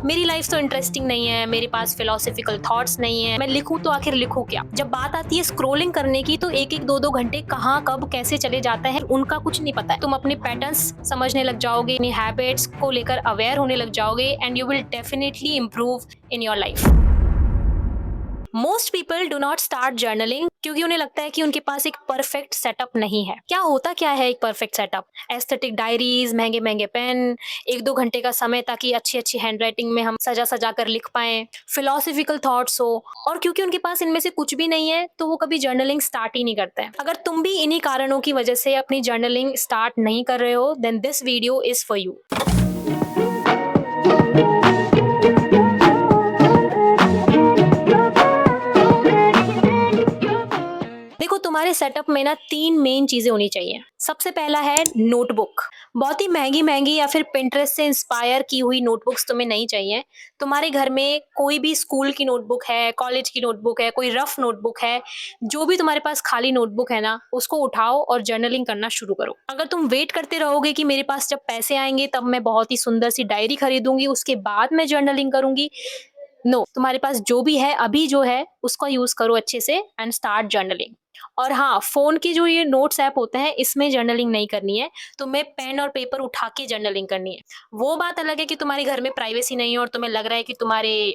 मेरी लाइफ तो इंटरेस्टिंग नहीं है, मेरे पास फिलोसॉफिकल थॉट्स नहीं है, मैं लिखूं तो आखिर लिखूं क्या। जब बात आती है स्क्रोलिंग करने की तो एक एक दो दो घंटे कहाँ कब कैसे चले जाते हैं उनका कुछ नहीं पता है। तुम अपने पैटर्न्स समझने लग जाओगे, अपनी हैबिट्स को लेकर अवेयर होने लग जाओगे and you will definitely improve in your life. Most people do not start journaling क्योंकि उन्हें लगता है कि उनके पास एक परफेक्ट सेटअप नहीं है। क्या होता क्या है एक परफेक्ट सेटअप? एस्थेटिक डायरीज, महंगे महंगे पेन, एक दो घंटे का समय ताकि अच्छी अच्छी हैंडराइटिंग में हम सजा सजा कर लिख पाए, फिलोसॉफिकल थॉट्स हो। और क्योंकि उनके पास इनमें से कुछ भी नहीं है तो वो कभी जर्नलिंग स्टार्ट ही नहीं करते हैं। अगर तुम भी इन्हीं कारणों की वजह से अपनी जर्नलिंग स्टार्ट नहीं कर रहे हो then this video is for you. देखो, तुम्हारे सेटअप में ना 3 मेन चीजें होनी चाहिए। सबसे पहला है नोटबुक। बहुत ही महंगी महंगी या फिर पिंटरेस्ट से इंस्पायर की हुई नोटबुक्स तुम्हें नहीं चाहिए। तुम्हारे घर में कोई भी स्कूल की नोटबुक है, कॉलेज की नोटबुक है, कोई रफ नोटबुक है, जो भी तुम्हारे पास खाली नोटबुक है ना, उसको उठाओ और जर्नलिंग करना शुरू करो। अगर तुम वेट करते रहोगे कि मेरे पास जब पैसे आएंगे तब मैं बहुत ही सुंदर सी डायरी खरीदूंगी, उसके बाद मैं जर्नलिंग करूंगी, नो, तुम्हारे पास जो भी है अभी जो है उसका यूज करो अच्छे से एंड स्टार्ट जर्नलिंग। और हाँ, फोन के जो ये नोट्स ऐप होते हैं इसमें जर्नलिंग नहीं करनी है, तुम्हें पेन और पेपर उठा के जर्नलिंग करनी है। वो बात अलग है कि तुम्हारे घर में प्राइवेसी नहीं है और तुम्हें लग रहा है कि तुम्हारे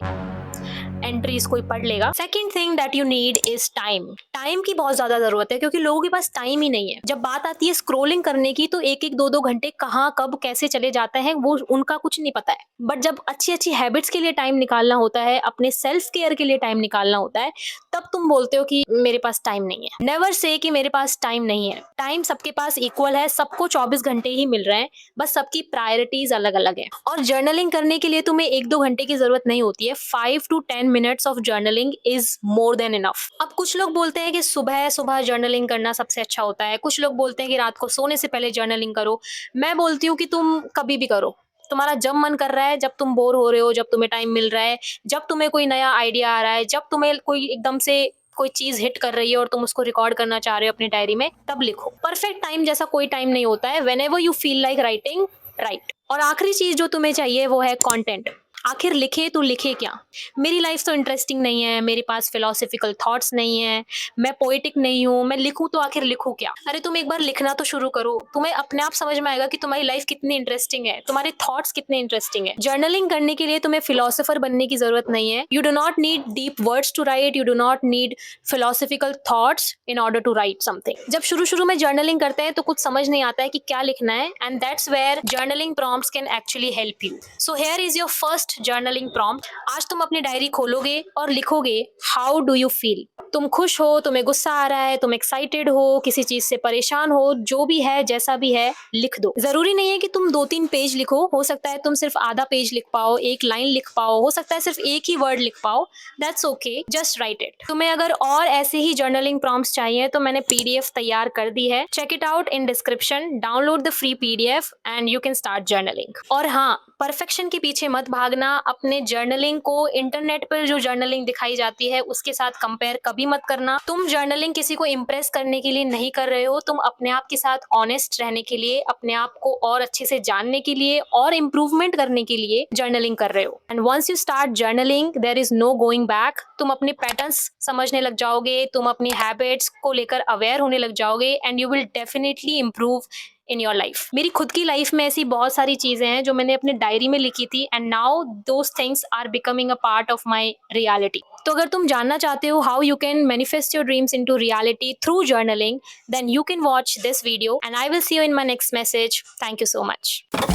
एंट्रीज कोई पढ़ लेगा। Second thing that you need is time. Time की बहुत ज्यादा जरूरत है क्योंकि लोगों के पास टाइम ही नहीं है। जब बात आती है स्क्रोलिंग करने की तो एक एक दो दो घंटे कहाँ कब कैसे चले जाते हैं वो उनका कुछ नहीं पता है। बट जब अच्छी अच्छी हैबिट्स के लिए टाइम निकालना होता है, अपने सेल्फ केयर के लिए टाइम निकालना होता है, तब तुम बोलते हो कि मेरे पास टाइम नहीं है। नेवर से कि मेरे पास टाइम नहीं है। टाइम सबके पास इक्वल है, सबको 24 घंटे ही मिल रहे हैं, बस सबकी प्रायोरिटीज अलग अलग है। और जर्नलिंग करने के लिए तुम्हें एक दो घंटे की जरूरत नहीं होती है। 5 to 10 minutes of journaling is more than enough. अब कुछ लोग बोलते हैं कि सुबह सुबह जर्नलिंग करना सबसे अच्छा होता है, कुछ लोग बोलते हैं कि रात को सोने से पहले जर्नलिंग करो। मैं बोलती हूँ कि तुम कभी भी करो, तुम्हारा जब मन कर रहा है, जब तुम बोर हो रहे हो, जब तुम्हें टाइम मिल रहा है, जब तुम्हें कोई नया आइडिया आ रहा है, जब तुम्हें कोई एकदम से कोई चीज हिट कर रही है और तुम उसको रिकॉर्ड करना चाह रहे हो अपनी डायरी में, तब लिखो। परफेक्ट टाइम जैसा कोई टाइम नहीं होता है। Whenever you feel like writing, right. और आखिरी चीज जो तुम्हें चाहिए वो है कंटेंट। आखिर लिखे तो लिखे क्या? मेरी लाइफ तो इंटरेस्टिंग नहीं है, मेरे पास फिलोसॉफिकल थॉट्स नहीं है, मैं पोएटिक नहीं हूँ, मैं लिखूं तो आखिर लिखूं क्या? अरे तुम एक बार लिखना तो शुरू करो, तुम्हें अपने आप समझ में आएगा कि तुम्हारी लाइफ कितनी इंटरेस्टिंग है, तुम्हारे थॉट्स कितने इंटरेस्टिंग है। जर्नलिंग करने के लिए तुम्हें फिलोसोफर बनने की जरूरत नहीं है। You do not need deep words to write, you do not need philosophical thoughts in order to write something. जब शुरू शुरू में जर्नलिंग करते हैं तो कुछ समझ नहीं आता है कि क्या लिखना है, and that's where journaling prompts can actually help you. So here is your first journaling prompt. आज तुम अपनी डायरी खोलोगे और लिखोगे, हाउ डू यू फील? तुम खुश हो, तुम्हें गुस्सा आ रहा है, तुम एक्साइटेड हो, किसी चीज से परेशान हो, जो भी है जैसा भी है लिख दो। जरूरी नहीं है कि तुम 2-3 पेज लिखो, हो सकता है तुम सिर्फ आधा पेज लिख पाओ, एक लाइन लिख पाओ, हो सकता है सिर्फ एक ही वर्ड लिख पाओ, that's okay, just right it. तुम्हें अगर और ऐसे ही जर्नलिंग प्रॉम्प्ट्स चाहिए तो मैंने पीडीएफ तैयार कर दी है, check it out in description, download the free PDF and you can start journaling. और हाँ, परफेक्शन के पीछे मत भागना। अपने जर्नलिंग को इंटरनेट पर जो जर्नलिंग दिखाई जाती है उसके साथ कंपेयर कभी मत करना। तुम जर्नलिंग किसी को इम्प्रेस करने के लिए नहीं कर रहे हो, तुम अपने आप के साथ ऑनेस्ट रहने के लिए, अपने आप को और अच्छे से जानने के लिए और इम्प्रूवमेंट करने के लिए जर्नलिंग कर रहे हो। And once you start journaling there is no going back. तुम अपने पैटर्न्स समझने लग जाओगे, तुम अपनी हैबिट्स को लेकर अवेयर होने लग जाओगे and you will definitely improve in your life. मेरी खुद की लाइफ में ऐसी बहुत सारी चीजें हैं जो मैंने अपने डायरी में लिखी थी and now those things are becoming a part of my reality. तो अगर तुम जानना चाहते हो how you can manifest your dreams into reality through journaling, then you can watch this video and I will see you in my next message. Thank you so much.